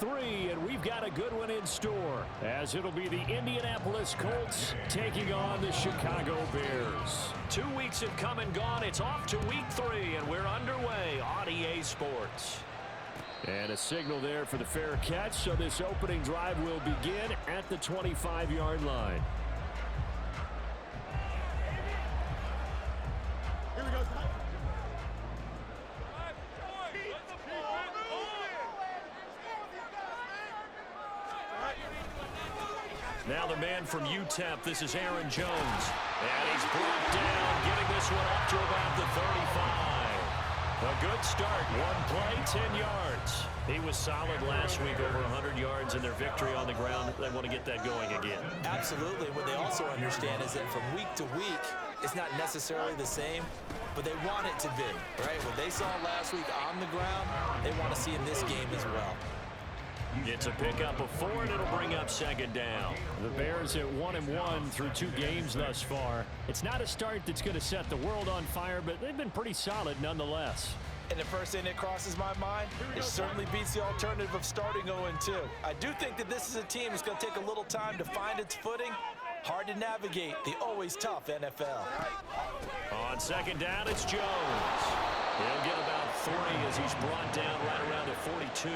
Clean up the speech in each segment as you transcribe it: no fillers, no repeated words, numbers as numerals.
3, and we've got a good one in store, as it'll be the Indianapolis Colts taking on the Chicago Bears. 2 weeks have come and gone. It's off to week 3, and we're underway on EA Sports. And a signal there for the fair catch, so this opening drive will begin at the 25-yard line. Here we go. Now the man from UTEP, this is Aaron Jones. And he's brought down, getting this one up to about the 35. A good start. One play, 10 yards. He was solid last week, over 100 yards in their victory on the ground. They want to get that going again. Absolutely. What they also understand is that from week to week, it's not necessarily the same, but they want it to be, right? What they saw last week on the ground, they want to see in this game as well. It's a pickup of 4, and it'll bring up second down. The Bears at 1-1 through 2 games thus far. It's not a start that's going to set the world on fire, but they've been pretty solid nonetheless. And the first thing that crosses my mind, it certainly beats the alternative of starting 0-2. I do think that this is a team that's going to take a little time to find its footing. Hard to navigate the always tough NFL. On second down, it's Jones. He'll get about 3 as he's brought down right around the 42.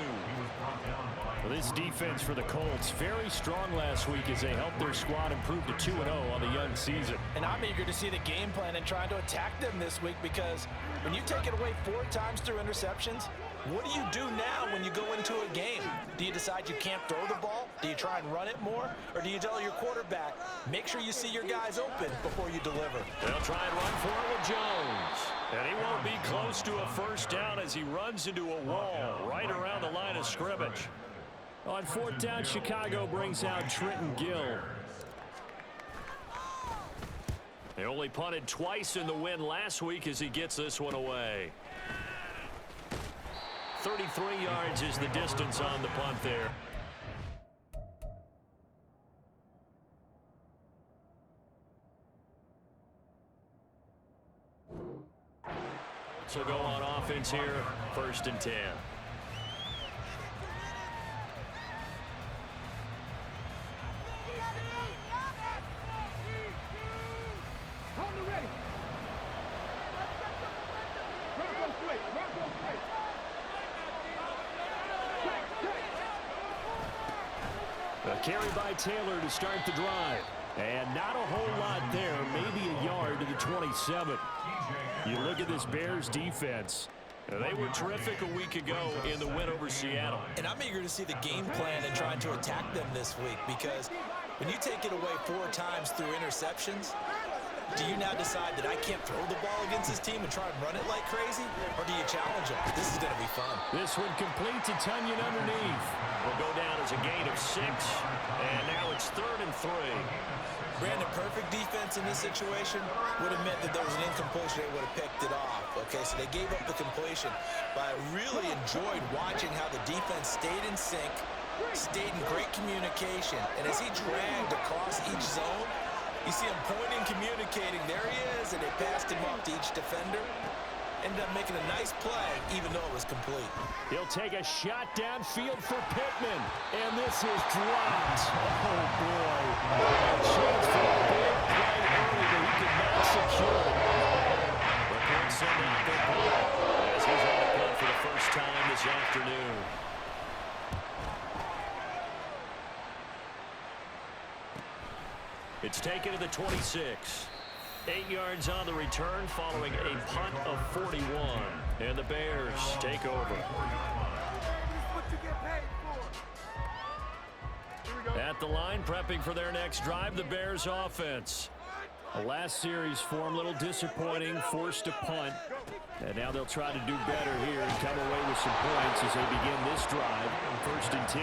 Well, this defense for the Colts, very strong last week as they helped their squad improve to 2-0 on the young season. And I'm eager to see the game plan and trying to attack them this week, because when you take it away 4 times through interceptions, what do you do now when you go into a game? Do you decide you can't throw the ball? Do you try and run it more? Or do you tell your quarterback, make sure you see your guys open before you deliver? They'll try and run for it with Jones. And he won't be close to a first down as he runs into a wall right around the line of scrimmage. On 4th down, Chicago brings out Trenton Gill. They only punted twice in the win last week as he gets this one away. 33 yards is the distance on the punt there. So go on offense here, 1st and 10. A carry by Taylor to start the drive. And not a whole lot there, maybe a yard to the 27. You look at this Bears defense. They were terrific a week ago in the win over Seattle. And I'm eager to see the game plan and trying to attack them this week, because when you take it away 4 times through interceptions, do you now decide that I can't throw the ball against this team and try and run it like crazy? Or do you challenge them? This is going to be fun. This one complete to Tunyon underneath. Will go down as a gain of 6, and now it's 3rd and 3. Brandon, perfect defense in this situation would have meant that there was an incompletion. They would have picked it off. Okay, so they gave up the completion. But I really enjoyed watching how the defense stayed in sync, stayed in great communication. And as he dragged across each zone, you see him pointing, communicating. There he is, and they passed him off to each defender. Ended up making a nice play, even though it was complete. He'll take a shot downfield for Pittman. And this is dropped. Oh, boy. A chance for a big play early, but he could not secure it. Reports sending out their ball as he's on the punt for the first time this afternoon. It's taken to the 26. 8 yards on the return following a punt of 41. And the Bears take over. At the line, prepping for their next drive, the Bears offense. The last series for them, a little disappointing, forced to punt. And now they'll try to do better here and come away with some points as they begin this drive on 1st and 10.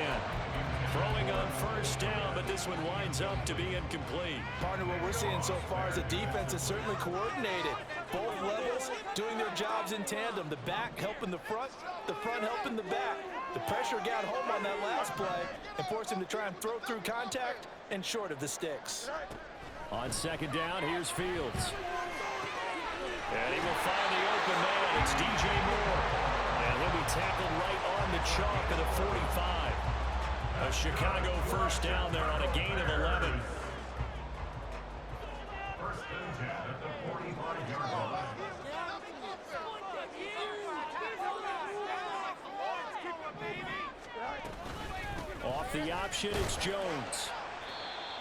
Throwing on first down, but this one winds up to be incomplete. Partner, what we're seeing so far is the defense is certainly coordinated. Both levels doing their jobs in tandem. The back helping the front helping the back. The pressure got home on that last play and forced him to try and throw through contact and short of the sticks. On 2nd down, here's Fields. And he will find the open man. It's DJ Moore. And he'll be tackled right on the chalk of the 45. Chicago first down there on a gain of 11. Off the option, it's Jones.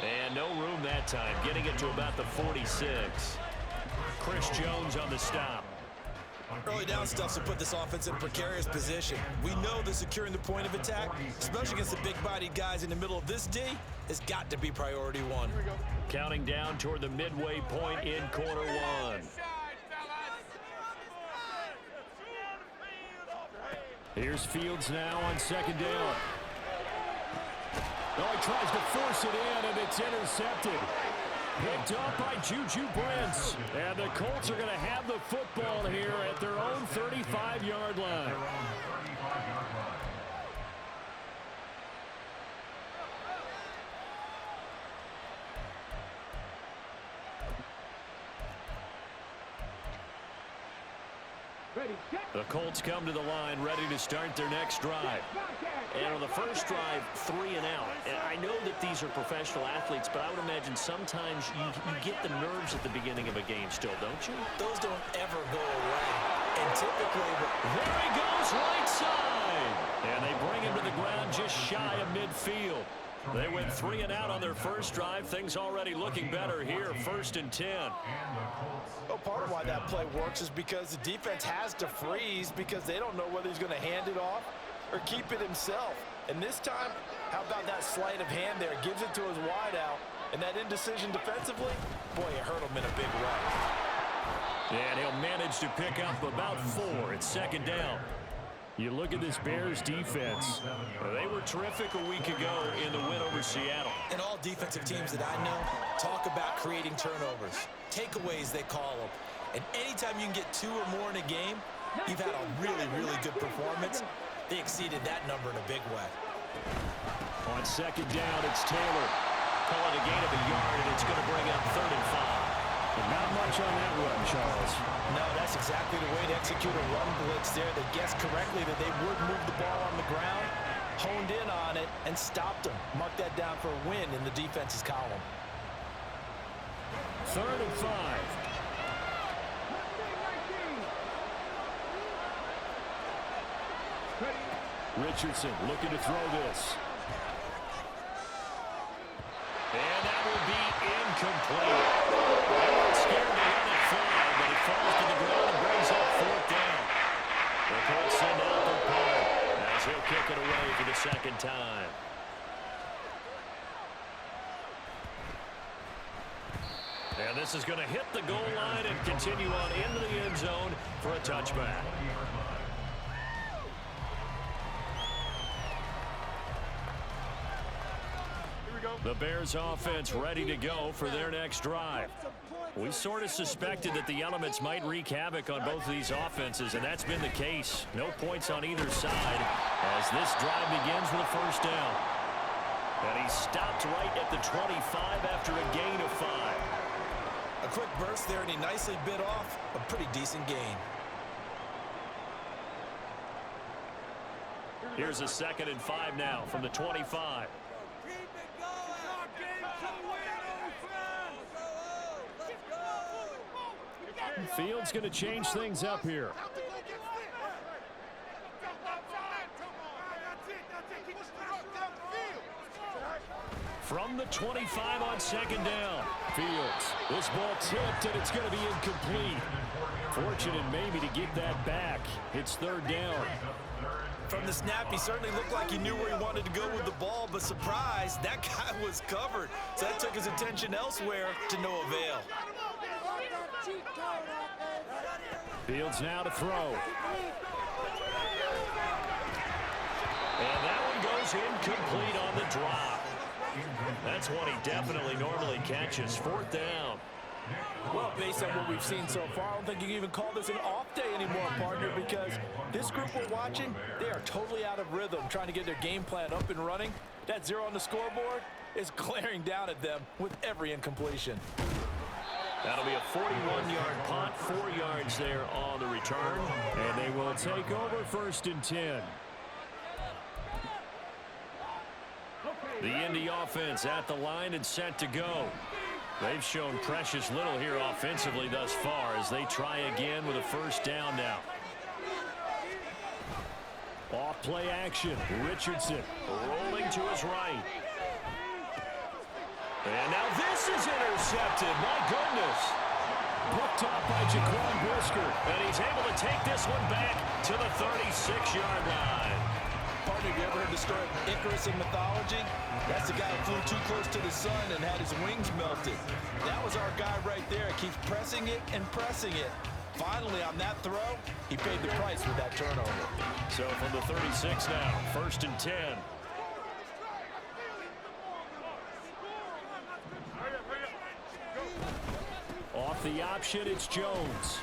And no room that time, getting it to about the 46. Chris Jones on the stop. Early down stuff to put this offense in a precarious position. We know that securing the point of attack, especially against the big-bodied guys in the middle of this D, has got to be priority one. Counting down toward the midway point in quarter one. Here's Fields now on second down. Oh, he tries to force it in, and it's intercepted. Picked up by Juju Brents. And the Colts are going to have the football here at their own 35-yard line. The Colts come to the line ready to start their next drive. And on the first drive, 3 and out. And I know that these are professional athletes, but I would imagine sometimes you get the nerves at the beginning of a game still, don't you? Those don't ever go away. And typically, there he goes, right side. And they bring him to the ground just shy of midfield. They went 3 and out on their first drive. Things already looking better here, 1st and 10. Well, part of why that play works is because the defense has to freeze because they don't know whether he's going to hand it off or keep it himself. And this time, how about that sleight of hand there? Gives it to his wideout. And that indecision defensively, boy, it hurt him in a big way. And he'll manage to pick up about 4. It's 2nd down. You look at this Bears defense. They were terrific a week ago in the win over Seattle. And all defensive teams that I know talk about creating turnovers. Takeaways, they call them. And anytime you can get 2 or more in a game, you've had a really, really good performance. They exceeded that number in a big way. On 2nd down, it's Taylor. Calling a gain of a yard, and it's going to bring up 3rd and 5. But not much on that run, Charles. No, that's exactly the way to execute a run blitz there. They guessed correctly that they would move the ball on the ground, honed in on it, and stopped them. Mark that down for a win in the defense's column. 3rd and 5. Richardson looking to throw this. And that will be incomplete. They weren't scared to let it fly, but it falls to the ground and brings up 4th down. The Colts send out their punt as he'll kick it away for the 2nd time. And this is going to hit the goal line and continue on into the end zone for a touchback. The Bears offense ready to go for their next drive. We sort of suspected that the elements might wreak havoc on both of these offenses, and that's been the case. No points on either side as this drive begins with a 1st down. And he stopped right at the 25 after a gain of 5. A quick burst there, and he nicely bit off a pretty decent gain. Here's a 2nd and 5 now from the 25. Fields going to change things up here. From the 25 on 2nd down. Fields. This ball tipped, and it's going to be incomplete. Fortunate maybe to get that back. It's 3rd down. From the snap, he certainly looked like he knew where he wanted to go with the ball, but surprise, that guy was covered. So that took his attention elsewhere to no avail. Fields now to throw. And that one goes incomplete on the drop. That's one he definitely normally catches. 4th down. Well, based on what we've seen so far, I don't think you can even call this an off day anymore, partner, because this group we're watching, they are totally out of rhythm, trying to get their game plan up and running. That 0 on the scoreboard is glaring down at them with every incompletion. That'll be a 41-yard punt, 4 yards there on the return. And they will take over 1st and 10. The Indy offense at the line and set to go. They've shown precious little here offensively thus far as they try again with a first down now. Off play action. Richardson rolling to his right. And now this is intercepted. My goodness. picked off by Jaquan Brisker. And he's able to take this one back to the 36-yard line. Partner, have you ever heard the story of Icarus in mythology? That's the guy who flew too close to the sun and had his wings melted. That was our guy right there. He keeps pressing it and pressing it. Finally, on that throw, he paid the price with that turnover. So from the 36 now, 1st and 10. Off the option, it's Jones.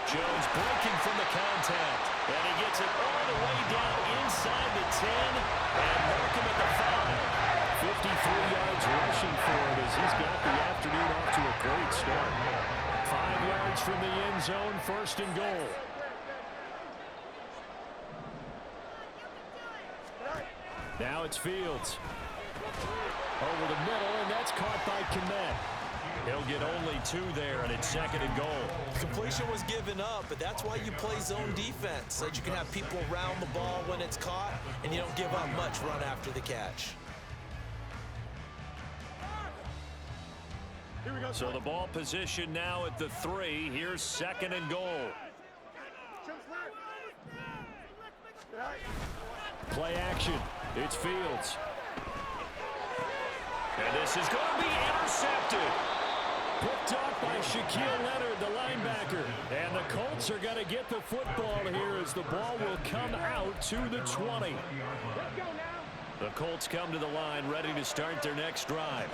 Jones breaking from the contact. And he gets it all the way down inside the 10. And Markham at the 5. 53 yards rushing for him as he's got the afternoon off to a great start. 5 yards from the end zone, 1st and goal. Now it's Fields. Over the middle, and that's caught by Kmet. He'll get only 2 there, and it's 2nd and goal. Completion was given up, but that's why you play zone defense, so that you can have people around the ball when it's caught, and you don't give up much run after the catch. So the ball position now at the 3. Here's 2nd and goal. Play action. It's Fields. And this is going to be intercepted. Picked off by Shaquille Leonard, the linebacker. And the Colts are going to get the football here as the ball will come out to the 20. The Colts come to the line ready to start their next drive.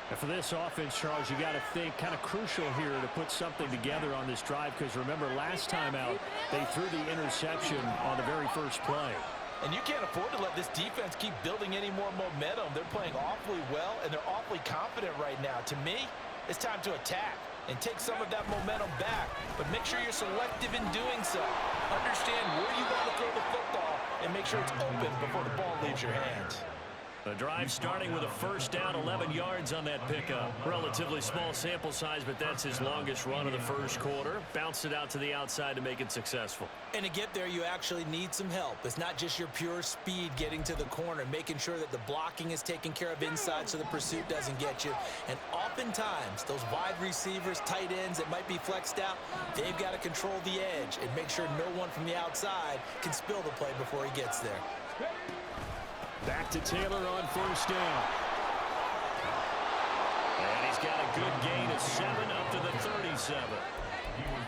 And for this offense, Charles, you got to think kind of crucial here to put something together on this drive, because remember last time out they threw the interception on the very first play. And you can't afford to let this defense keep building any more momentum. They're playing awfully well, and they're awfully confident right now. To me, it's time to attack and take some of that momentum back, but make sure you're selective in doing so. Understand where you want to throw the football and make sure it's open before the ball leaves your hands. The drive starting with a first down, 11 yards on that pickup. Relatively small sample size, but that's his longest run of the first quarter. Bounced it out to the outside to make it successful. And to get there, you actually need some help. It's not just your pure speed getting to the corner, making sure that the blocking is taken care of inside so the pursuit doesn't get you. And oftentimes, those wide receivers, tight ends that might be flexed out, they've got to control the edge and make sure no one from the outside can spill the play before he gets there. Back to Taylor on first down. And he's got a good gain of 7 up to the 37.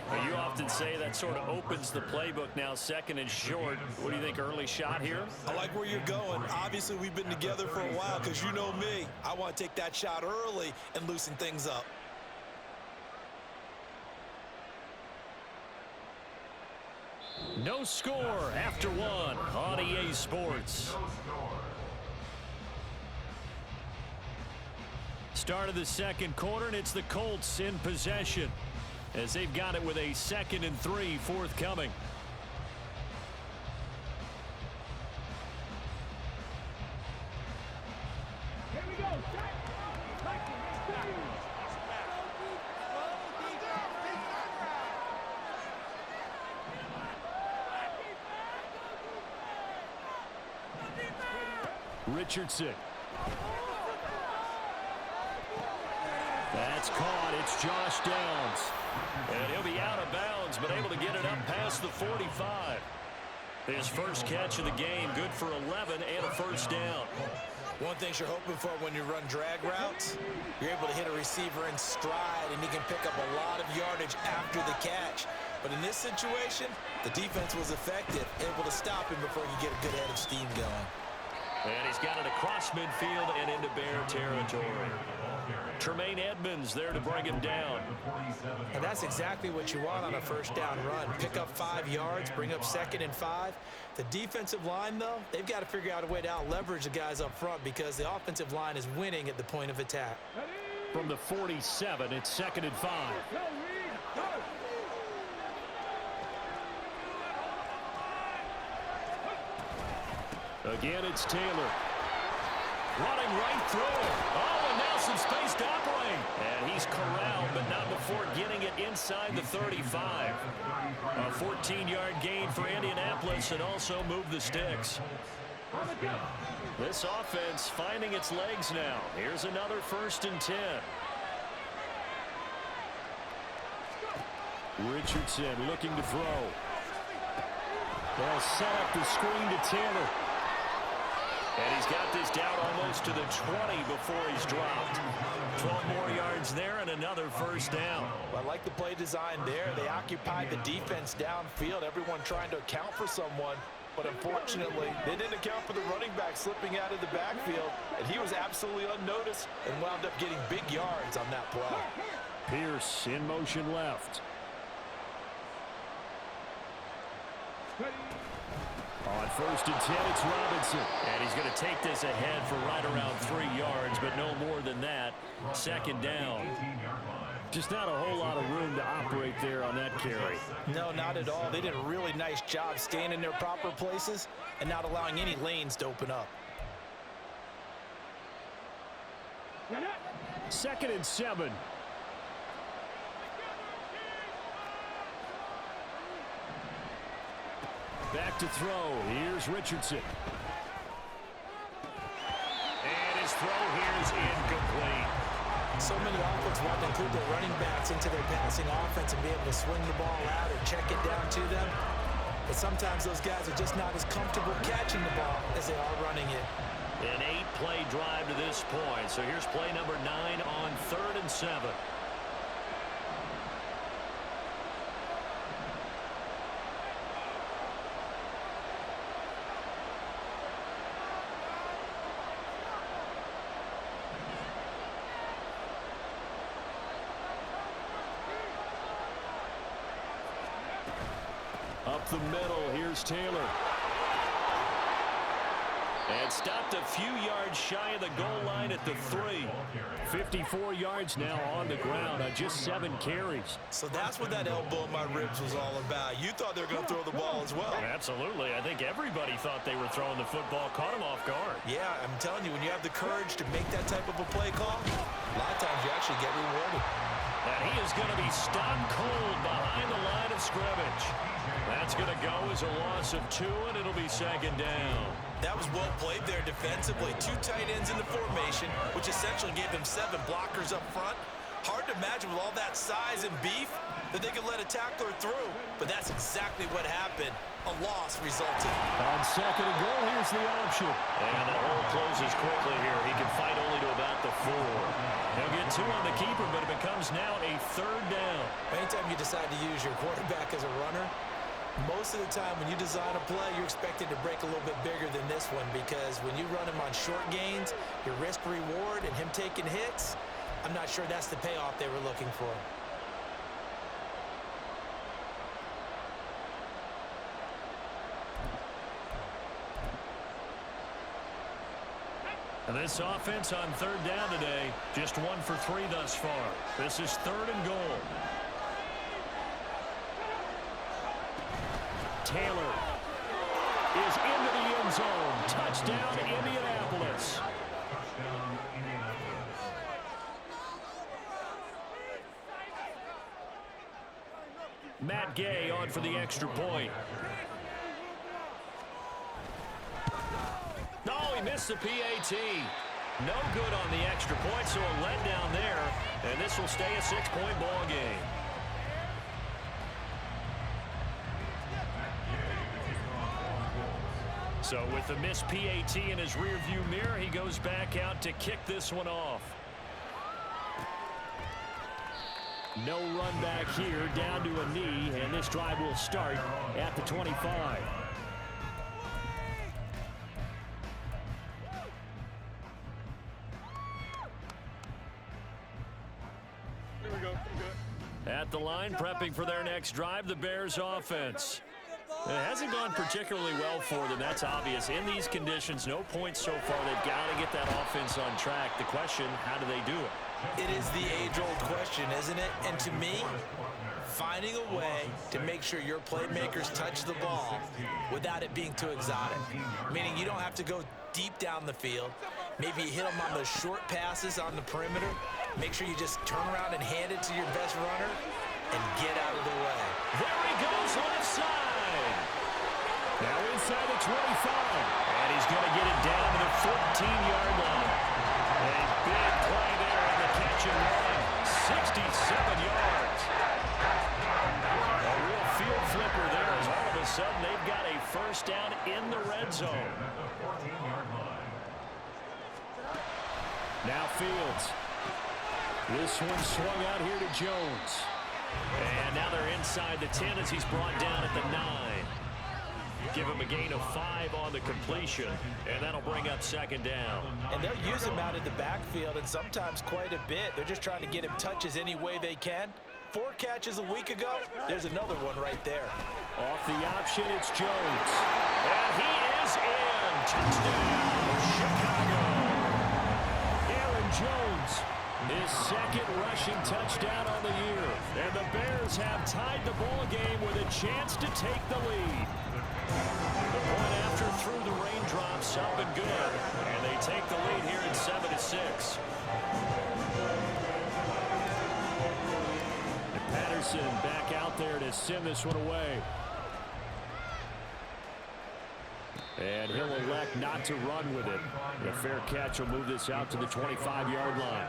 Well, you often say that sort of opens the playbook now, 2nd and short. What do you think, early shot here? I like where you're going. Obviously, we've been together for a while because you know me. I want to take that shot early and loosen things up. No score after 1 on EA Sports. Start of the second quarter, and it's the Colts in possession as they've got it with a 2nd and 3 forthcoming. Richardson. That's caught. It's Josh Downs. And he'll be out of bounds, but able to get it up past the 45. His first catch of the game, good for 11 and a first down. One thing you're hoping for when you run drag routes, you're able to hit a receiver in stride, and he can pick up a lot of yardage after the catch. But in this situation, the defense was effective, able to stop him before he could get a good head of steam going. And he's got it across midfield and into Bear territory. Tremaine Edmonds there to bring him down. And that's exactly what you want on a first down run. Pick up 5 yards, bring up 2nd and 5. The defensive line, though, they've got to figure out a way to out-leverage the guys up front because the offensive line is winning at the point of attack. From the 47, it's 2nd and 5. Again, it's Taylor. Running right through it. Oh, and now some space to operate. And he's corralled, but not before getting it inside the 35. A 14-yard gain for Indianapolis and also move the sticks. This offense finding its legs now. Here's another 1st and 10. Richardson looking to throw. They'll set up the screen to Taylor. And he's got this down almost to the 20 before he's dropped. 12 more yards there and another 1st down. Well, I like the play design there. They occupied the defense downfield, everyone trying to account for someone. But unfortunately, they didn't account for the running back slipping out of the backfield. And he was absolutely unnoticed and wound up getting big yards on that play. Pierce in motion left. On 1st and 10, it's Robinson. And he's going to take this ahead for right around 3 yards, but no more than that. 2nd down. Just not a whole lot of room to operate there on that carry. No, not at all. They did a really nice job staying in their proper places and not allowing any lanes to open up. 2nd and 7. Back to throw. Here's Richardson. And his throw here is incomplete. So many offenses want to include their running backs into their passing offense and be able to swing the ball out or check it down to them. But sometimes those guys are just not as comfortable catching the ball as they are running it. An 8-play drive to this point. So here's play number 9 on 3rd and 7. Up the middle, here's Taylor. And stopped a few yards shy of the goal line at the 3. 54 yards now on the ground on just 7 carries. So that's what that elbow in my ribs was all about. You thought they were going to throw the ball as well. Absolutely. I think everybody thought they were throwing the football. Caught him off guard. Yeah, I'm telling you, when you have the courage to make that type of a play call, a lot of times you actually get rewarded. And he is going to be stone cold behind the line of scrimmage. That's going to go as a loss of 2, and it'll be 2nd down. That was well played there defensively. 2 tight ends in the formation, which essentially gave them 7 blockers up front. Hard to imagine with all that size and beef that they could let a tackler through. But that's exactly what happened. A loss resulted. On 2nd and goal, here's the option. And the hole closes quickly here. He can fight only to about the 4. He'll get 2 on the keeper, but it becomes now a 3rd down. Anytime you decide to use your quarterback as a runner, most of the time when you design a play, you're expected to break a little bit bigger than this one, because when you run him on short gains, your risk reward and him taking hits, I'm not sure that's the payoff they were looking for. And this offense on 3rd down today, just 1 for 3 thus far. This is 3rd and goal. Taylor is into the end zone. Touchdown, Indianapolis. Matt Gay on for the extra point. No, he missed the PAT. No good on the extra point, so a letdown there. And this will stay a 6-point ball game. So with the missed PAT in his rearview mirror, he goes back out to kick this one off. No run back here, down to a knee, and this drive will start at the 25. Here we go. At the line, prepping for their next drive, the Bears offense. It hasn't gone particularly well for them, that's obvious. In these conditions, no points so far. They've got to get that offense on track. The question, how do they do it? It is the age-old question, isn't it? And to me, finding a way to make sure your playmakers touch the ball without it being too exotic. Meaning you don't have to go deep down the field. Maybe you hit them on those short passes on the perimeter. Make sure you just turn around and hand it to your best runner and get out of the way. There he goes left side. Now inside the 25. And he's going to get it down to the 14-yard line. A big play there on the catch and run. 67 yards. A real field flipper there as all of a sudden they've got a first down in the red zone. Now Fields. This one swung out here to Jones. And now they're inside the 10 as he's brought down at the 9. Give him a gain of 5 on the completion, and that'll bring up second down. And they'll use him out in the backfield, and sometimes quite a bit. They're just trying to get him touches any way they can. 4 catches a week ago. There's another one right there. Off the option, it's Jones. And he is in. Touchdown, Chicago. Aaron Jones, his second rushing touchdown on the year. And the Bears have tied the ball game with a chance to take the lead. The point after through the raindrops up and good. And they take the lead here at 7-6. And Patterson back out there to send this one away. And he'll elect not to run with it. A fair catch will move this out to the 25-yard line.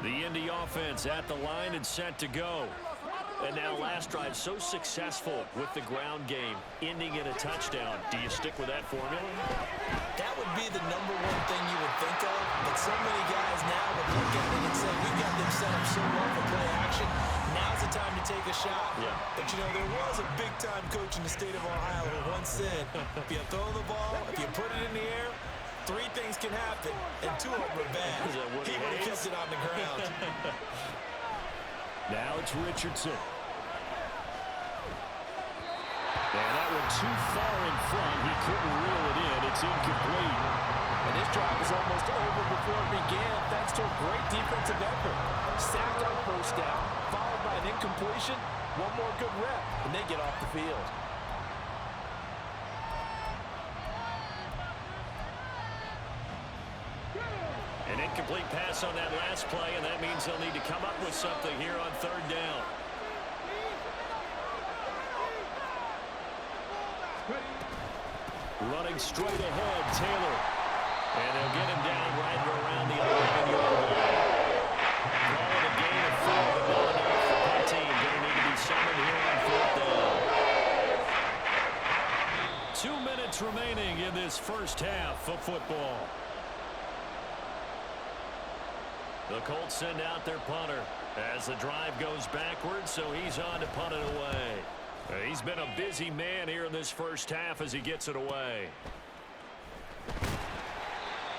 The Indy offense at the line and set to go. And now last drive so successful with the ground game, ending in a touchdown. Do you stick with that formula? That would be the number one thing you would think of, but so many guys now would look at it and say, we've got them set up so well for play action. Now's the time to take a shot. Yeah. But, you know, there was a big-time coach in the state of Ohio who once said, if you throw the ball, if you put it in the air, 3 things can happen, and 2 of them are bad. He would have kept it on the ground. Now it's Richardson. And that one too far in front. He couldn't reel it in. It's incomplete. And this drive is almost over before it began, thanks to a great defensive effort. Sacked on first down, followed by an incompletion. One more good rep, and they get off the field. An incomplete pass on that last play, and that means they'll need to come up with something here on third down. Running straight ahead, Taylor. And they'll get him down right around the 11-yard line. Call it a gain of 5, but not enough. The punt team going to need to be summoned here on fourth down. 2 minutes remaining in this first half of football. The Colts send out their punter as the drive goes backwards, so he's on to punt it away. He's been a busy man here in this first half as he gets it away.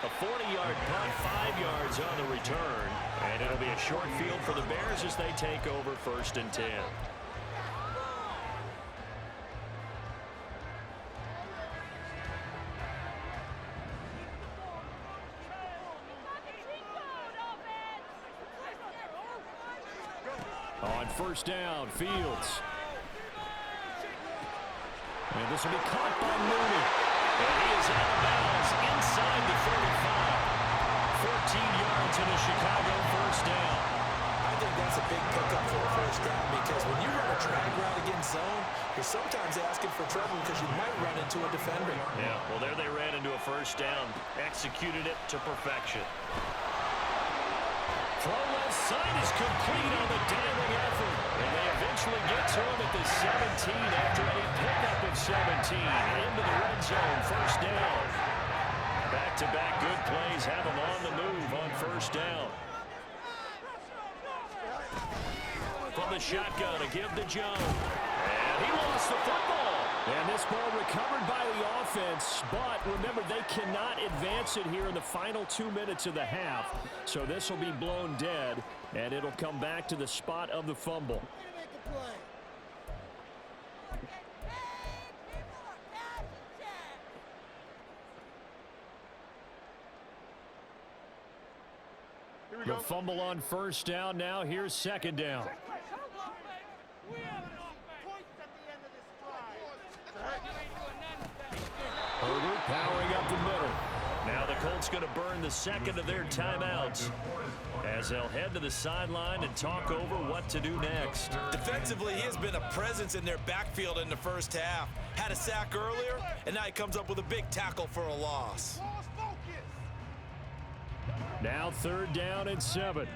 A 40-yard punt, 5 yards on the return, and it'll be a short field for the Bears as they take over 1st and 10. On first down, Fields. And this will be caught by Mooney. And he is out of bounds inside the 35. 14 yards in a Chicago first down. I think that's a big pickup for a first down because when you run a drag route against zone, you're sometimes asking for trouble because you might run into a defender. Yeah, well, there they ran into a first down. Executed it to perfection. Throw left side is complete on the diving effort. And they eventually get to him at the 17 after a pickup of 17. Into the red zone, first down. Back-to-back good plays have him on the move on first down. From the shotgun, a give to Jones. And he lost the football. And this ball recovered by the offense, but remember, they cannot advance it here in the final 2 minutes of the half. So this will be blown dead, and it'll come back to the spot of the fumble. The fumble on first down. Now here's second down. Herbert powering up the middle. Now the Colts going to burn the second of their timeouts as they'll head to the sideline and talk over what to do next. Defensively, he has been a presence in their backfield in the first half. Had a sack earlier, and now he comes up with a big tackle for a loss. Now third down and 7.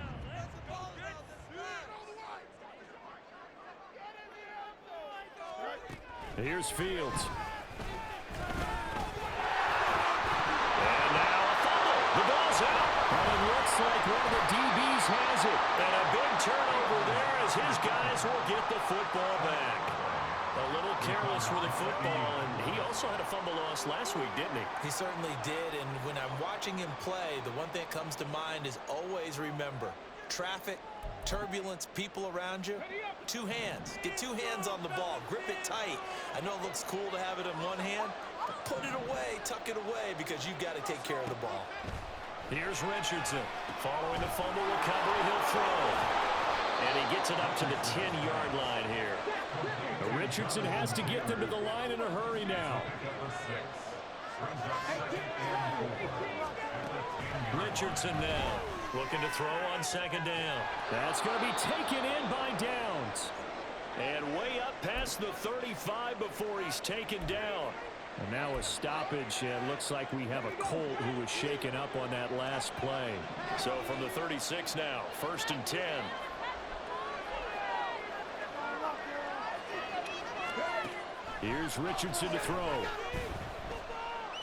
Here's Fields. And now a fumble. The ball's out. And it looks like one of the DBs has it. And a big turnover there as his guys will get the football back. A little careless with the football, and he also had a fumble loss last week, didn't he? He certainly did, and when I'm watching him play, the one thing that comes to mind is always remember, traffic, turbulence, people around you, 2 hands. Get 2 hands on the ball. Grip it tight. I know it looks cool to have it in one hand, but put it away, tuck it away, because you've got to take care of the ball. Here's Richardson. Following the fumble recovery, he'll throw. And he gets it up to the 10-yard line here. Richardson has to get them to the line in a hurry now. Richardson now looking to throw on second down. That's going to be taken in by Downs. And way up past the 35 before he's taken down. And now a stoppage, and looks like we have a Colt who was shaken up on that last play. So from the 36 now, 1st and 10. Here's Richardson to throw.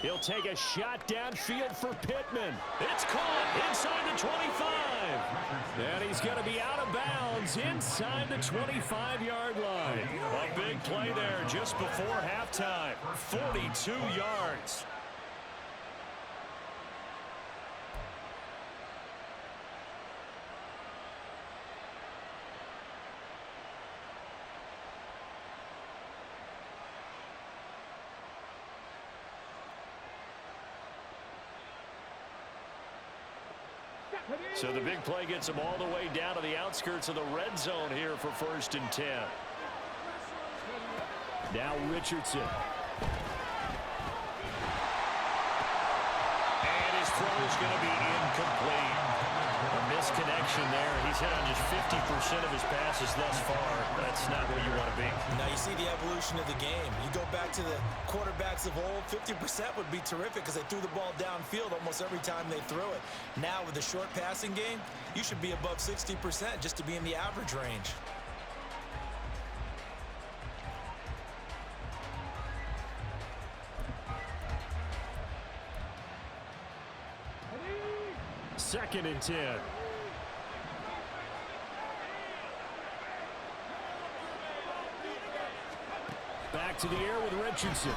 He'll take a shot downfield for Pittman. It's caught inside the 25. And he's going to be out of bounds inside the 25-yard line. A big play there just before halftime. 42 yards. So the big play gets them all the way down to the outskirts of the red zone here for 1st and 10. Now Richardson. And his throw is going to be incomplete. A misconnection there. He's hit on just 50% of his passes thus far. That's not where you want to be. Now you see the evolution of the game. You go back to the quarterbacks of old, 50% would be terrific because they threw the ball downfield almost every time they threw it. Now with the short passing game, you should be above 60% just to be in the average range. Second and 10. Back to the air with Richardson.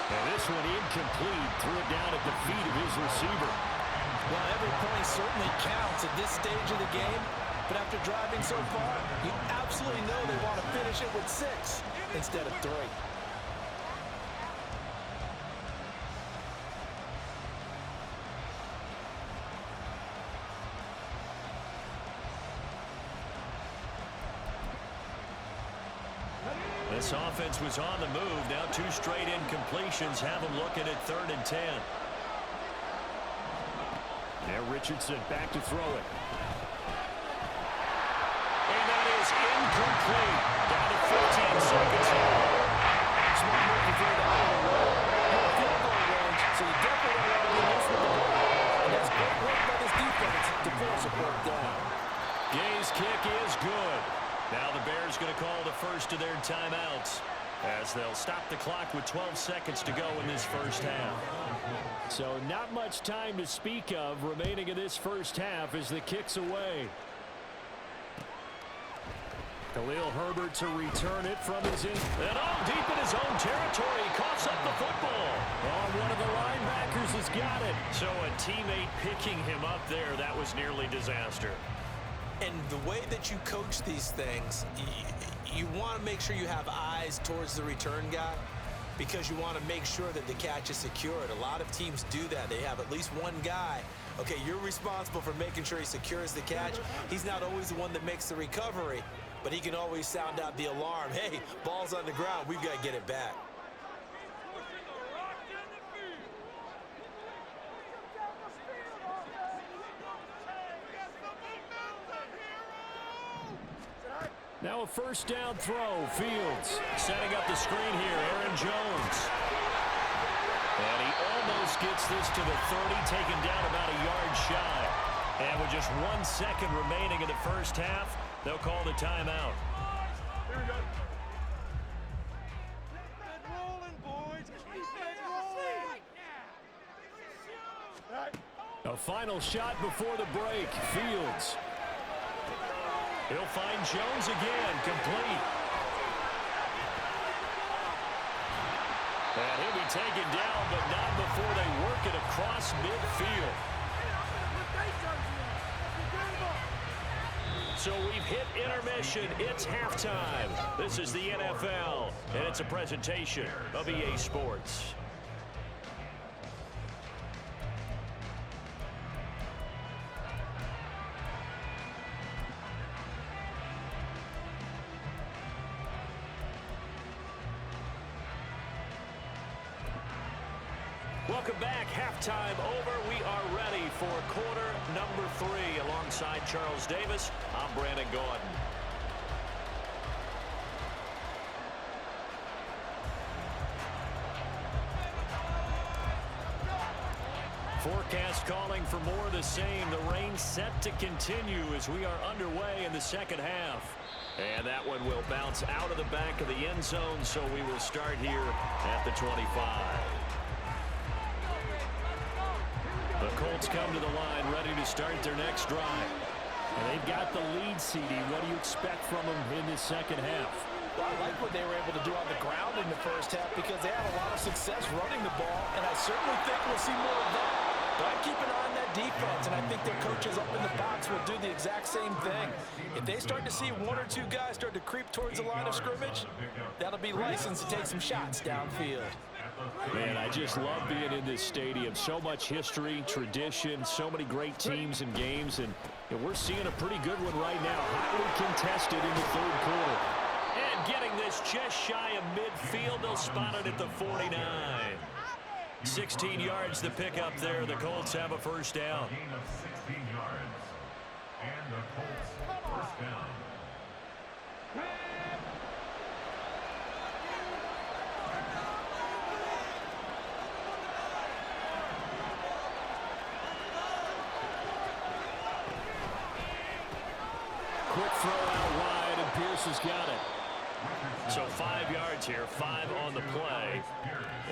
And this one incomplete. Threw it down at the feet of his receiver. Well, every point certainly counts at this stage of the game. But after driving so far, you absolutely know they want to finish it with 6 instead of 3. This offense was on the move. Now 2 straight incompletions have them looking at 3rd and 10. Now Richardson back to throw it. And that is incomplete. Down to 15 seconds here. Smart move to throw that on the road. You're in field goal range, so you definitely don't want to be loose with the ball. And that's great work by this defense to force a fourth down. Gay's kick is good. Now the Bears going to call the first of their timeouts as they'll stop the clock with 12 seconds to go in this first half. So not much time to speak of remaining in this first half as the kick's away. Khalil Herbert to return it from his in. And all deep in his own territory, he coughs up the football. Oh, one of the linebackers has got it. So a teammate picking him up there, that was nearly disaster. And the way that you coach these things, you want to make sure you have eyes towards the return guy. because you want to make sure that the catch is secured. A lot of teams do that. They have at least one guy. Okay, you're responsible for making sure he secures the catch. He's not always the one that makes the recovery, but he can always sound out the alarm. Hey, ball's on the ground. We've got to get it back. Now a first down throw. Fields setting up the screen here. Aaron Jones. And he almost gets this to the 30, taken down about a yard shy. And with just 1 second remaining in the first half, they'll call the timeout. Here we go. A final shot before the break. Fields. He'll find Jones again, complete. And he'll be taken down, but not before they work it across midfield. So we've hit intermission. It's halftime. This is the NFL, and it's a presentation of EA Sports. Welcome back. Halftime over. We are ready for quarter number 3. Alongside Charles Davis, I'm Brandon Gordon. Forecast calling for more of the same. The rain set to continue as we are underway in the second half. And that one will bounce out of the back of the end zone, so we will start here at the 25. The Colts come to the line ready to start their next drive. And they've got the lead, CD. What do you expect from them in the second half? Well, I like what they were able to do on the ground in the first half because they had a lot of success running the ball, and I certainly think we'll see more of that. But I keep an eye on that defense, and I think their coaches up in the box will do the exact same thing. If they start to see 1 or 2 guys start to creep towards the line of scrimmage, that'll be licensed to take some shots downfield. Man, I just love being in this stadium. So much history, tradition, so many great teams and games, and we're seeing a pretty good one right now. Hotly contested in the third quarter. And getting this just shy of midfield, they'll spot it at the 49. 16 yards to pick up there. The Colts have a first down. Gain of 16 yards. And the Colts first down. Quick throw out wide, and Pierce has got it. So 5 yards here, 5 on the play,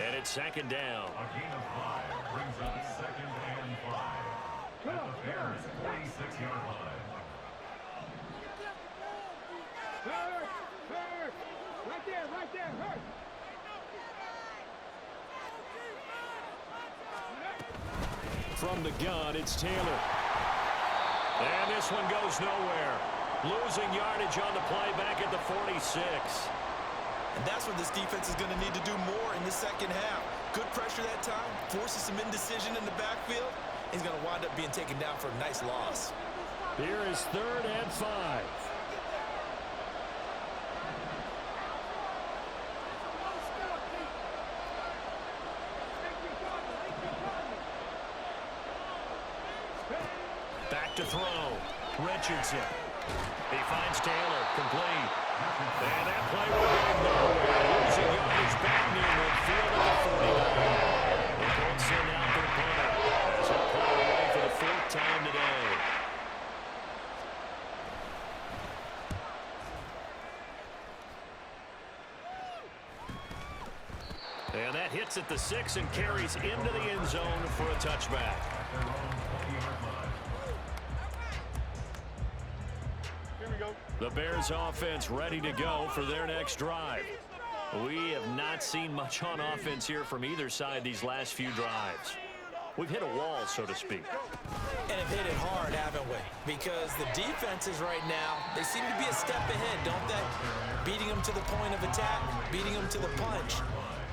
and it's second down. A gain of 5 brings up second and 5 at the Bears' 46-yard line. Right there, hurt. From the gun, it's Taylor. And this one goes nowhere. Losing yardage on the play back at the 46. And that's what this defense is going to need to do more in the second half. Good pressure that time, forces some indecision in the backfield. He's going to wind up being taken down for a nice loss. Here is 3rd and 5. Back to throw. Richardson. He finds Taylor, complete. And that play will go nowhere. Losing yardage back near midfield at the 49. The Colts send out their punter as he'll pull it away for the 4th time today. And that hits at the 6 and carries into the end zone for a touchback. The Bears offense ready to go for their next drive. We have not seen much on offense here from either side these last few drives. We've hit a wall, so to speak. And have hit it hard, haven't we? Because the defenses right now, they seem to be a step ahead, don't they? Beating them to the point of attack, beating them to the punch.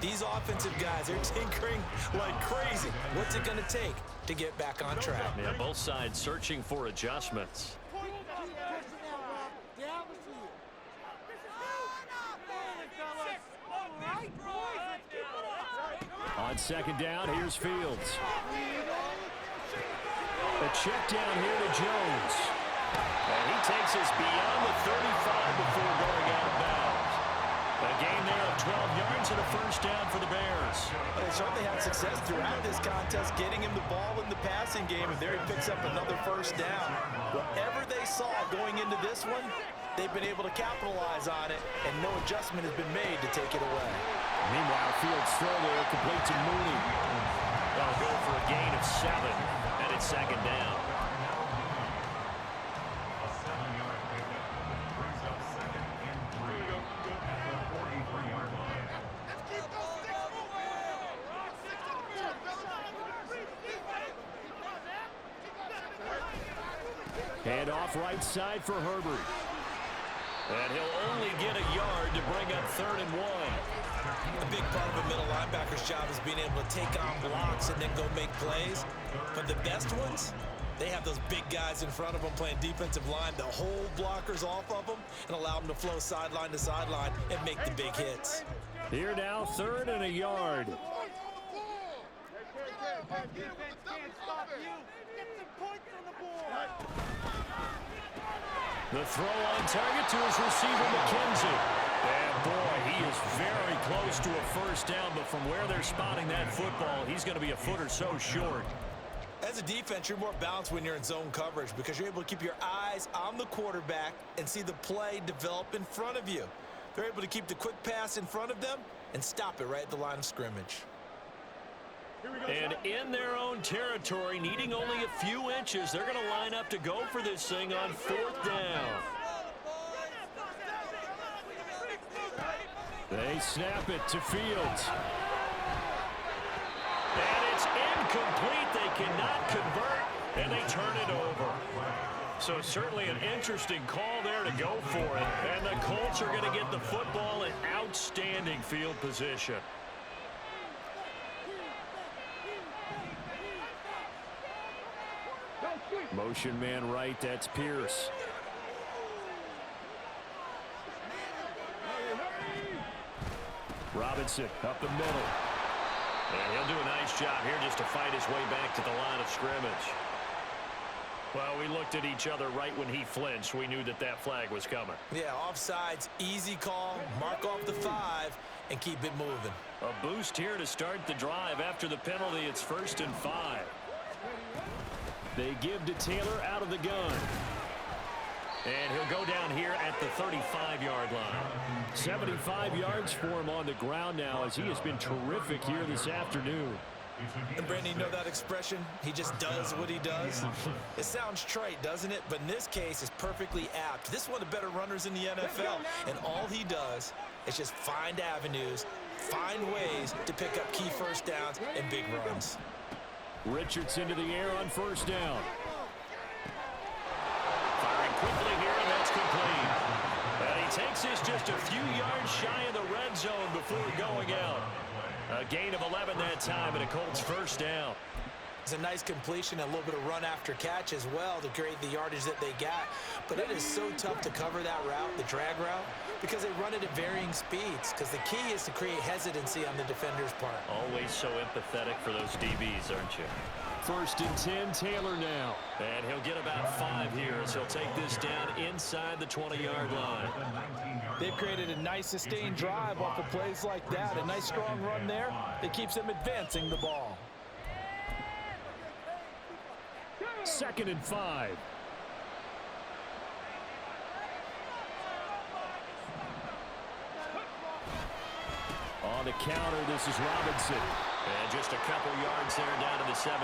These offensive guys, they're tinkering like crazy. What's it going to take to get back on track? Yeah, both sides searching for adjustments. On second down, here's Fields. A check down here to Jones. And he takes us beyond the 35 before going out of bounds. A gain there of 12 yards and a first down for the Bears. They certainly had success throughout this contest, getting him the ball in the passing game, and there he picks up another first down. Whatever they saw going into this one, they've been able to capitalize on it, and no adjustment has been made to take it away. Meanwhile, Fields throw there, complete to Mooney. They'll go for a gain of 7, and it's second down. A 7-yard pickup brings up second and 3 at the 43-yard line. Hand off right side for Herbert. And he'll only get a yard to bring up 3rd and 1. A big part of a middle linebacker's job is being able to take on blocks and then go make plays. But the best ones, they have those big guys in front of them playing defensive line to hold blockers off of them and allow them to flow sideline to sideline and make the big hits. Here now, 3rd and a yard. The throw on target to his receiver, McKenzie. And boy, he is very close to a first down, but from where they're spotting that football, he's going to be a foot or so short. As a defense, you're more balanced when you're in zone coverage because you're able to keep your eyes on the quarterback and see the play develop in front of you. They're able to keep the quick pass in front of them and stop it right at the line of scrimmage. And in their own territory, needing only a few inches, they're going to line up to go for this thing on 4th down. They snap it to Fields. And it's incomplete. They cannot convert, and they turn it over. So certainly an interesting call there to go for it. And the Colts are going to get the football in outstanding field position. Motion man right, that's Pierce. Robinson up the middle. And he'll do a nice job here just to fight his way back to the line of scrimmage. Well, we looked at each other right when he flinched. We knew that that flag was coming. Yeah, offsides, easy call, mark off the 5, and keep it moving. A boost here to start the drive after the penalty. It's 1st and 5. They give to Taylor out of the gun. And he'll go down here at the 35-yard line. 75 yards for him on the ground now as he has been terrific here this afternoon. And Brandon, you know that expression? He just does what he does. It sounds trite, doesn't it? But in this case, it's perfectly apt. This is one of the better runners in the NFL. And all he does is just find avenues, find ways to pick up key first downs and big runs. Richards into the air on 1st down. Firing quickly here, and that's complete. And he takes this just a few yards shy of the red zone before going out. A gain of 11 that time, and a Colts first down. It's a nice completion, a little bit of run after catch as well to create the yardage that they got. But it is so tough to cover that route, the drag route, because they run it at varying speeds. Because the key is to create hesitancy on the defender's part. Always so empathetic for those DBs, aren't you? 1st and 10, Taylor now. And he'll get about 5 here as he'll take this down inside the 20-yard line. They've created a nice sustained drive off of plays like that. A nice strong run there that keeps them advancing the ball. 2nd and 5. On the counter, this is Robinson. And just a couple yards there down to the 17.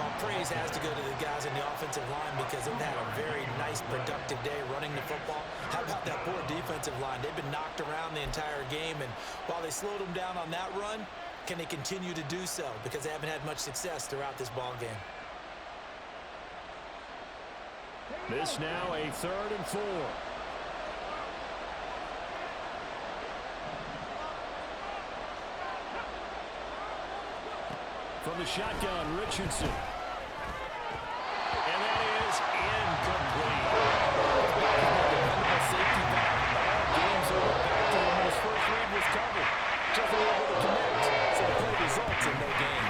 Well, praise has to go to the guys in the offensive line because they've had a very nice, productive day running the football. How about that poor defensive line? They've been knocked around the entire game, and while they slowed them down on that run, can they continue to do so? Because they haven't had much success throughout this ball game. This now a 3rd and 4. From the shotgun, Richardson. And that is incomplete. Safety back. Game's over. Back to him when his first read was covered. Just able to connect. So the play results in no gain.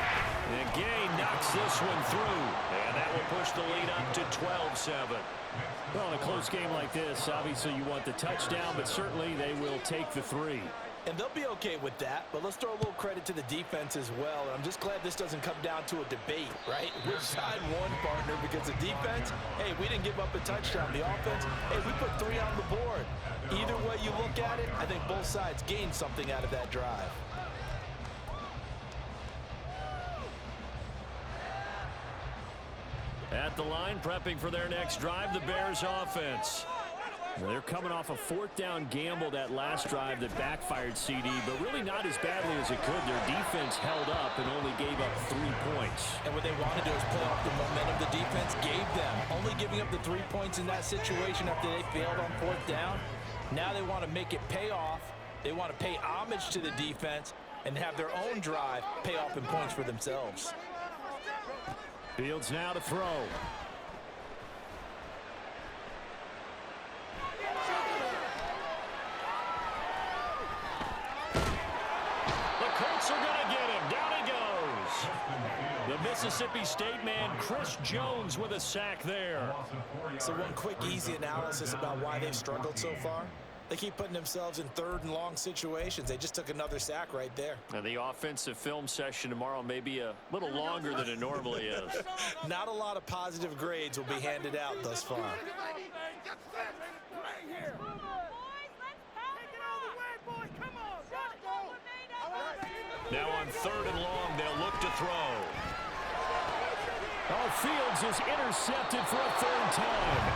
And Gay knocks this one through. And that will push the lead up to 12-7. Well, in a close game like this, obviously you want the touchdown, but certainly they will take the 3. And they'll be okay with that, but let's throw a little credit to the defense as well. And I'm just glad this doesn't come down to a debate, right? Which side won, partner? Because the defense, hey, we didn't give up a touchdown. The offense, hey, we put 3 on the board. Either way you look at it, I think both sides gained something out of that drive. At the line, prepping for their next drive, the Bears offense. They're coming off a 4th down gamble that last drive that backfired CD, but really not as badly as it could. Their defense held up and only gave up 3 points. And what they wanted to do is play off the momentum the defense gave them. Only giving up the 3 points in that situation after they failed on 4th down. Now they want to make it pay off. They want to pay homage to the defense and have their own drive pay off in points for themselves. Fields now to throw. Are going to get him. Down he goes. The Mississippi State man, Chris Jones, with a sack there. So one quick, easy analysis about why they've struggled so far. They keep putting themselves in 3rd and long situations. They just took another sack right there. And the offensive film session tomorrow may be a little longer than it normally is. Not a lot of positive grades will be handed out thus far. Now on 3rd and long, they'll look to throw. Oh, Fields is intercepted for a 3rd time.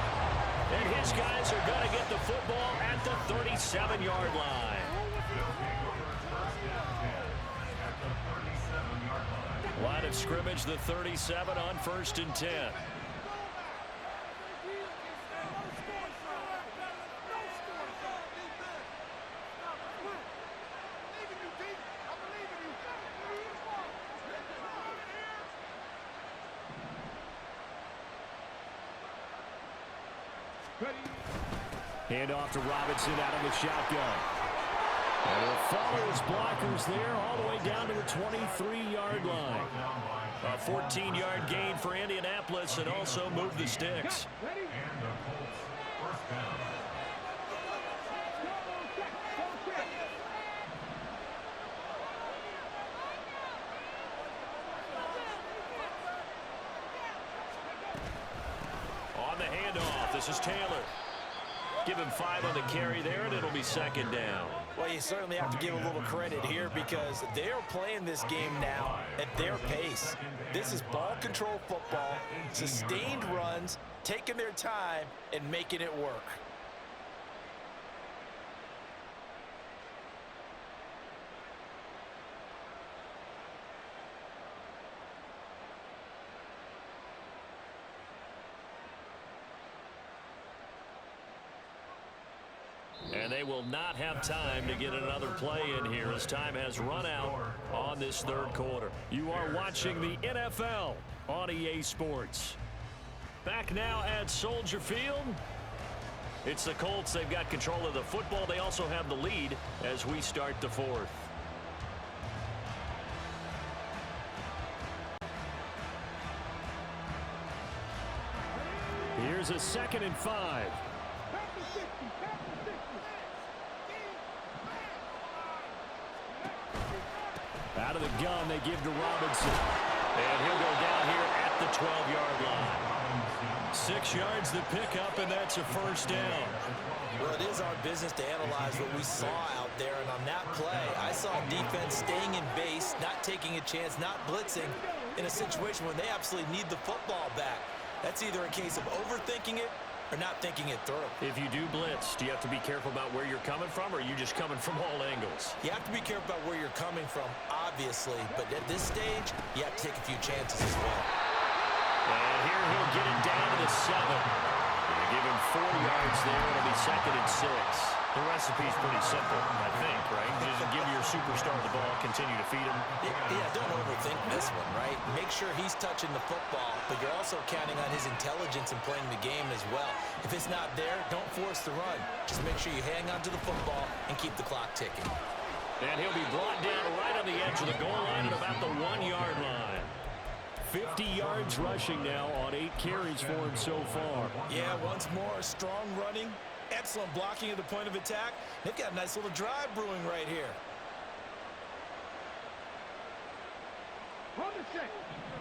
And his guys are going to get the football at the 37-yard line. Line of scrimmage, the 37 on 1st and 10. Hand off to Robinson out of the shotgun. And he'll follow his blockers there all the way down to the 23-yard line. A 14-yard gain for Indianapolis and also move the sticks. On the handoff, this is Taylor. Give him 5 on the carry there, and it'll be 2nd down. Well, you certainly have to give a little credit here because they're playing this game now at their pace. This is ball control football, sustained runs, taking their time, and making it work. And they will not have time to get another play in here as time has run out on this 3rd quarter. You are watching the NFL on EA Sports. Back now at Soldier Field. It's the Colts. They've got control of the football. They also have the lead as we start the 4th. Here's a 2nd and 5. Out of the gun, they give to Robinson. And he'll go down here at the 12-yard line. 6 yards the pickup, and that's a 1st down. Well, it is our business to analyze what we saw out there, and on that play, I saw defense staying in base, not taking a chance, not blitzing in a situation where they absolutely need the football back. That's either a case of overthinking it or not thinking it through. If you do blitz, do you have to be careful about where you're coming from, or are you just coming from all angles? You have to be careful about where you're coming from, obviously, but at this stage, you have to take a few chances as well. And here he'll get it down to the 7. They give him 4 yards there. It'll be 2nd and 6. The recipe's pretty simple, I think, right? Just give your superstar the ball, continue to feed him. Yeah, don't overthink this one, right? Make sure he's touching the football, but you're also counting on his intelligence in playing the game as well. If it's not there, don't force the run. Just make sure you hang on to the football and keep the clock ticking. And he'll be brought down right on the edge of the goal line at about the 1-yard line. 50 yards rushing now on 8 carries for him so far. Yeah, once more, strong running, excellent blocking at the point of attack. They've got a nice little drive brewing right here.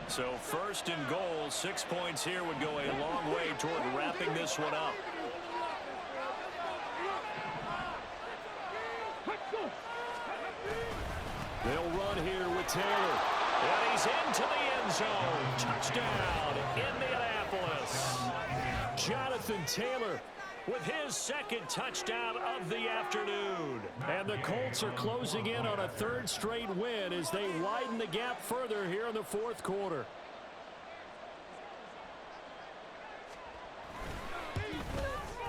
So first and goal, 6 points here would go a long way toward wrapping this one up. They'll run here with Taylor. And he's into the end zone. Touchdown, Indianapolis. Jonathan Taylor with his second touchdown of the afternoon. And the Colts are closing in on a third straight win as they widen the gap further here in the fourth quarter.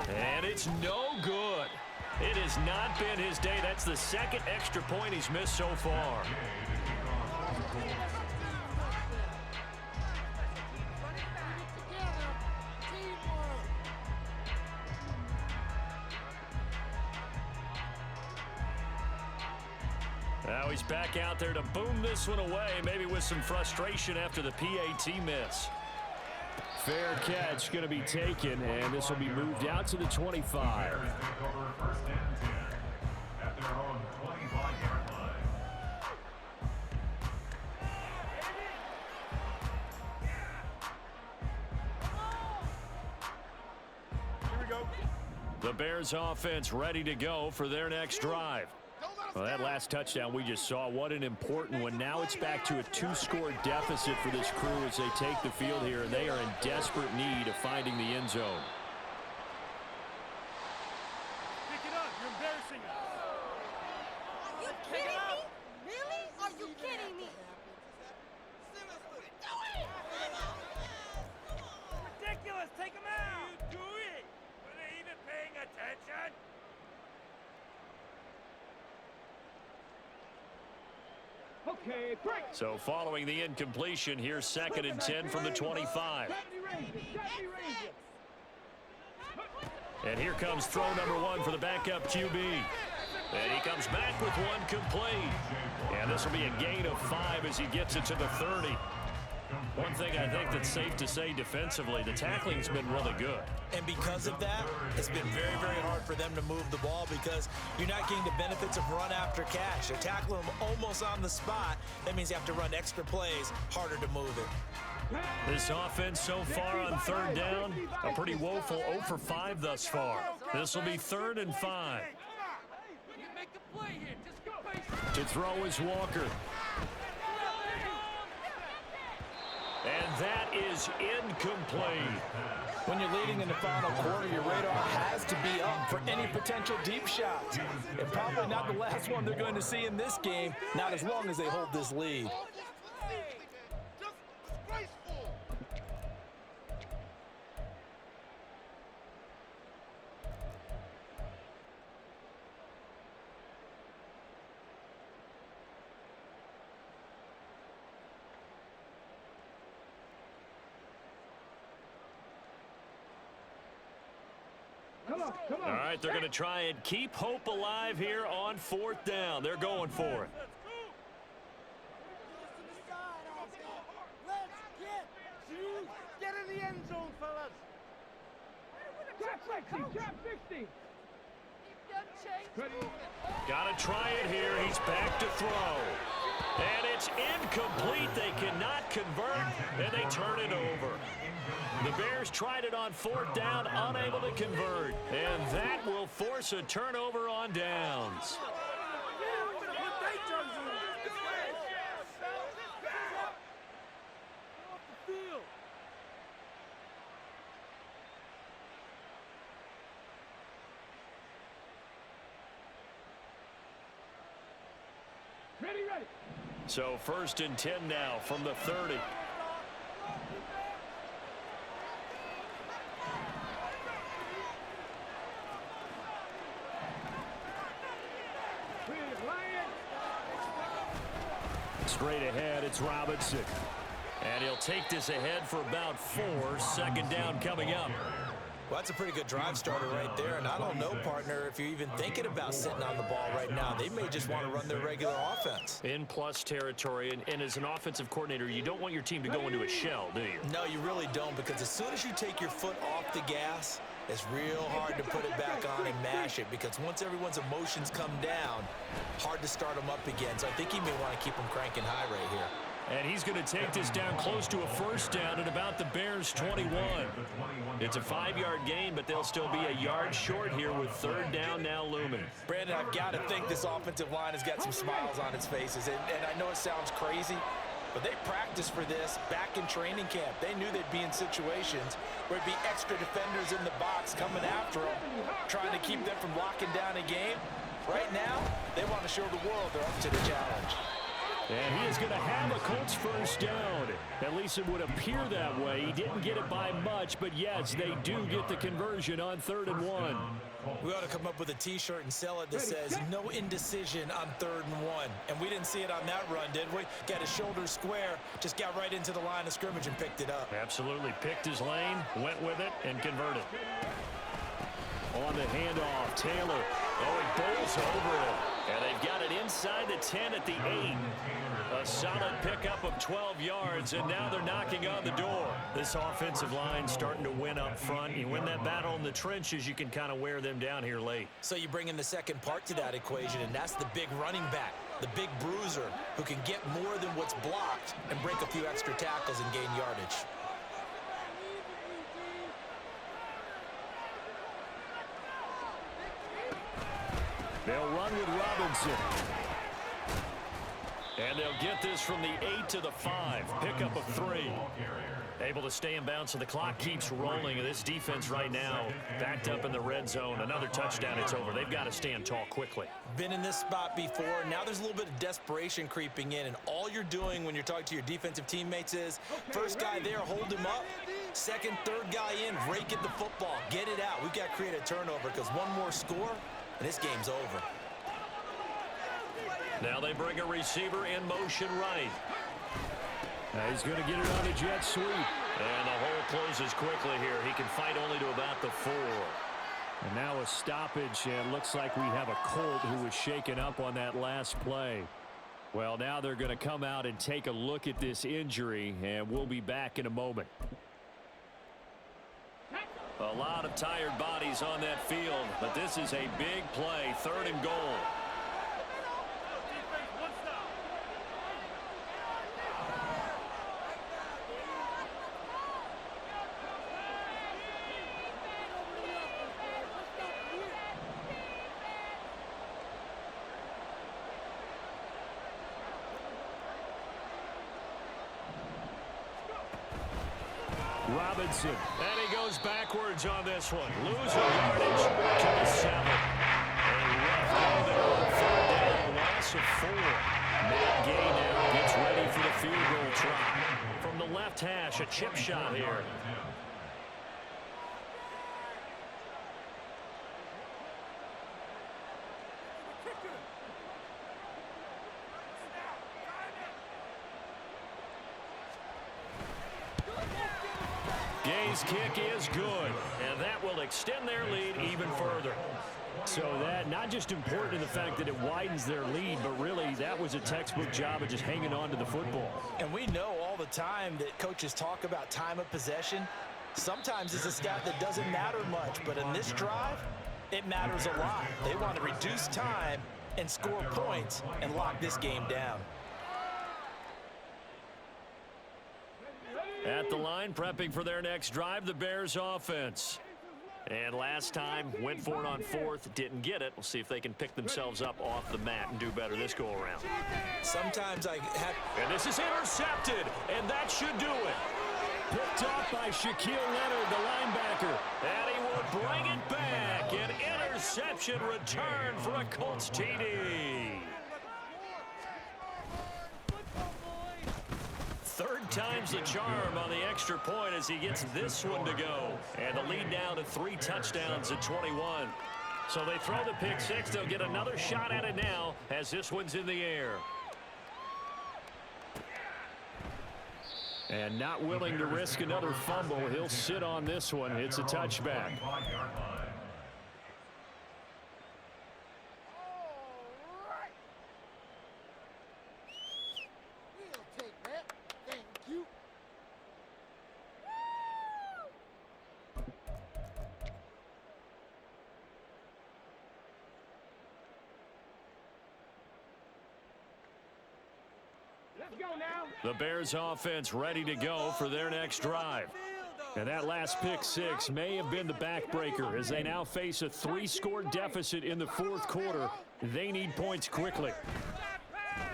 And it's no good. It has not been his day. That's the second extra point he's missed so far. Now he's back out there to boom this one away, maybe with some frustration after the PAT miss. Fair catch going to be taken, and this will be moved out to the 25. First and 10 at their own 25-yard line. Here we go. The Bears offense ready to go for their next drive. Well, that last touchdown we just saw, what an important one. Now it's back to a 2-score deficit for this crew as they take the field here, and they are in desperate need of finding the end zone. Pick it up. You're embarrassing us. Are you kidding me? Really? Are you kidding me? Ridiculous. Take him out. You do it. Were they even paying attention? Okay, break. So following the incompletion, here's 2nd and 10 from the 25. And here comes throw number 1 for the backup QB. And he comes back with one complete. And this will be a gain of 5 as he gets it to the 30. One thing I think that's safe to say defensively, the tackling's been really good. And because of that, it's been very, very hard for them to move the ball because you're not getting the benefits of run after catch. They're tackling them almost on the spot. That means you have to run extra plays, harder to move it. This offense so far on 3rd down, a pretty woeful 0 for 5 thus far. This will be 3rd and 5. To throw is Walker. And that is incomplete. When you're leading in the final quarter, your radar has to be up for any potential deep shots. And probably not the last one they're going to see in this game, not as long as they hold this lead. All right, they're going to try and keep hope alive here on 4th down. They're going for it. Get in the end zone, fellas. Trap 60. Got to try it here. He's back to throw. And it's incomplete. They cannot convert, and they turn it over. The Bears tried it on 4th down, unable to convert. And that will force a turnover on downs. Ready. So 1st and 10 now from the 30. Straight ahead, it's Robinson. And he'll take this ahead for about 4. Second down coming up. Well, that's a pretty good drive starter right there. And I don't know, partner, if you're even thinking about sitting on the ball right now. They may just want to run their regular offense. In plus territory. And as an offensive coordinator, you don't want your team to go into a shell, do you? No, you really don't, because as soon as you take your foot off the gas, it's real hard to put it back on and mash it, because once everyone's emotions come down, hard to start them up again. So I think he may want to keep them cranking high right here. And he's going to take this down close to a first down at about the Bears' 21. It's a 5-yard gain, but they'll still be a yard short here with third down now looming. Brandon, I've got to think this offensive line has got some smiles on its faces. And I know it sounds crazy, but they practiced for this back in training camp. They knew they'd be in situations where it'd be extra defenders in the box coming after them, trying to keep them from locking down a game. Right now, they want to show the world they're up to the challenge. And he is going to have a Colts first down. At least it would appear that way. He didn't get it by much, but yes, they do get the conversion on 3rd and 1. We ought to come up with a T-shirt and sell it that says no indecision on 3rd and 1. And we didn't see it on that run, did we? Got his shoulders square, just got right into the line of scrimmage and picked it up. Absolutely. Picked his lane, went with it, and converted. On the handoff, Taylor. Oh, he bowls over it. And they've got it inside the 10 at the 8. A solid pickup of 12 yards, and now they're knocking on the door. This offensive line starting to win up front. You win that battle in the trenches, you can kind of wear them down here late. So you bring in the second part to that equation, and that's the big running back, the big bruiser, who can get more than what's blocked and break a few extra tackles and gain yardage. They'll run with Robinson. And they'll get this from the 8 to the 5. Pickup of 3. Able to stay in bounds, so the clock keeps rolling. And this defense right now backed up in the red zone. Another touchdown, it's over. They've got to stand tall quickly. Been in this spot before. Now there's a little bit of desperation creeping in. And all you're doing when you're talking to your defensive teammates is, first guy there, hold him up. Second, third guy in, rake at the football. Get it out. We've got to create a turnover, because one more score, and this game's over. Now they bring a receiver in motion right. He's going to get it on the jet sweep. And the hole closes quickly here. He can fight only to about the 4. And now a stoppage, and looks like we have a Colt who was shaken up on that last play. Well, now they're going to come out and take a look at this injury, and we'll be back in a moment. A lot of tired bodies on that field, but this is a big play. 3rd and goal. Robinson. And he goes backwards on this one. Losing yardage to the 7. A rough go there on 3rd down. Loss of 4. Matt Gay now gets ready for the field goal try. From the left hash, a chip shot here. Gay's kick is good, and that will extend their lead even further. So that not just important in the fact that it widens their lead, but really that was a textbook job of just hanging on to the football. And we know all the time that coaches talk about time of possession. Sometimes it's a stat that doesn't matter much, but in this drive, it matters a lot. They want to reduce time and score points and lock this game down. At the line, prepping for their next drive, the Bears offense. And last time, went for it on 4th, didn't get it. We'll see if they can pick themselves up off the mat and do better this go-around. Sometimes I have... And this is intercepted, and that should do it. Picked off by Shaquille Leonard, the linebacker. And he will bring it back. An interception return for a Colts TD. 3rd time's the charm on the extra point as he gets this one to go. And the lead now to 3 touchdowns at 21. So they throw the pick 6. They'll get another shot at it now as this one's in the air. And not willing to risk another fumble. He'll sit on this one. It's a touchback. The Bears offense ready to go for their next drive. And that last pick six may have been the backbreaker as they now face a 3-score deficit in the fourth quarter. They need points quickly.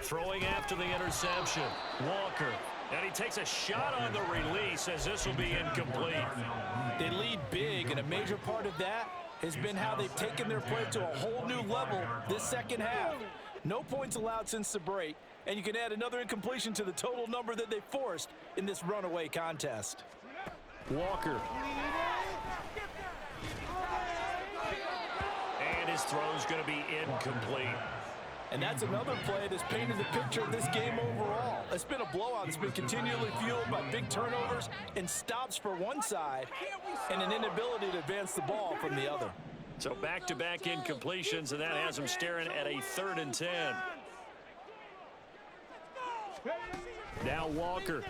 Throwing after the interception, Walker. And he takes a shot on the release as this will be incomplete. They lead big, and a major part of that has been how they've taken their play to a whole new level this second half. No points allowed since the break, and you can add another incompletion to the total number that they forced in this runaway contest. Walker. And his throw's going to be incomplete. And that's another play that's painted the picture of this game overall. It's been a blowout. It's been continually fueled by big turnovers and stops for one side and an inability to advance the ball from the other. So back-to-back incompletions, and that has them staring at a 3rd and 10. Now Walker.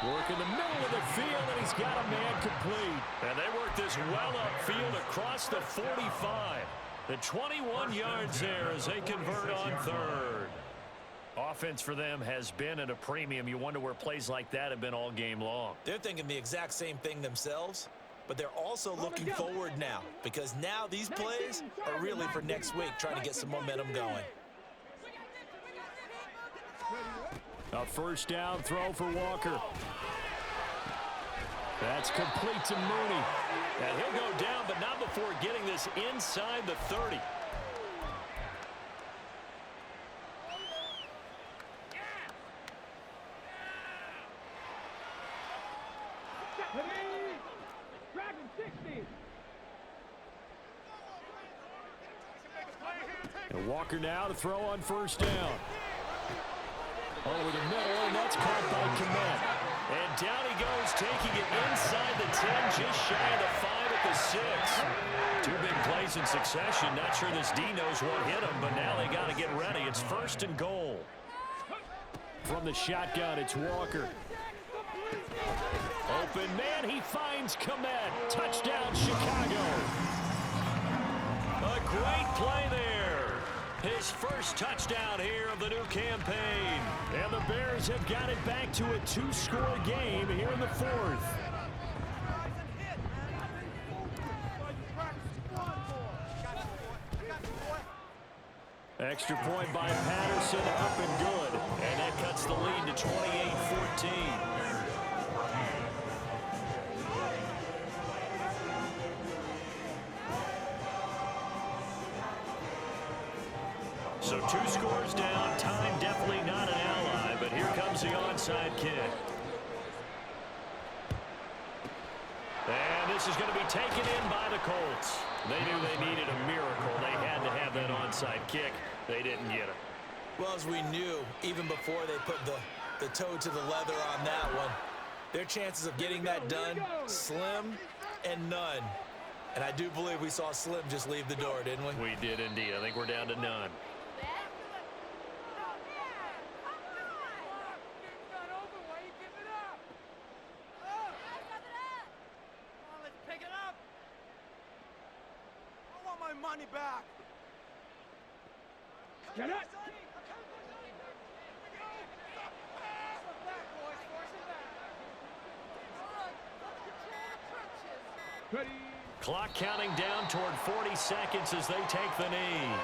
Work in the middle of the field, and he's got a man complete. And they work this well upfield across the 45. The 21 yards there as they convert on 3rd. Offense for them has been at a premium. You wonder where plays like that have been all game long. They're thinking the exact same thing themselves, but they're also looking forward now because now these plays are really for next week, trying to get some momentum going. A first down throw for Walker. That's complete to Mooney. And he'll go down, but not before getting this inside the 30. And Walker now to throw on first down. Over the middle, and that's caught by Kmet. And down he goes, taking it inside the 10, just shy of the 5 at the 6. 2 big plays in succession. Not sure this D knows what hit him, but now they got to get ready. It's 1st and goal. From the shotgun, it's Walker. Open man, he finds Kmet. Touchdown, Chicago. A great play there. His first touchdown here of the new campaign. And the Bears have got it back to a 2-score game here in the 4th. Extra point by Patterson, up and good. And that cuts the lead to 28-14. So 2 scores down, time definitely not an ally, but here comes the onside kick. And this is going to be taken in by the Colts. They knew they needed a miracle. They had to have that onside kick. They didn't get it. Well, as we knew, even before they put the toe to the leather on that one, their chances of getting that done, slim and none. And I do believe we saw Slim just leave the door, didn't we? We did indeed. I think we're down to none. Money back. Get it. Clock counting down toward 40 seconds as they take the knee.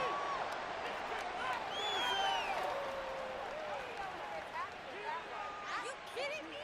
Are you kidding me?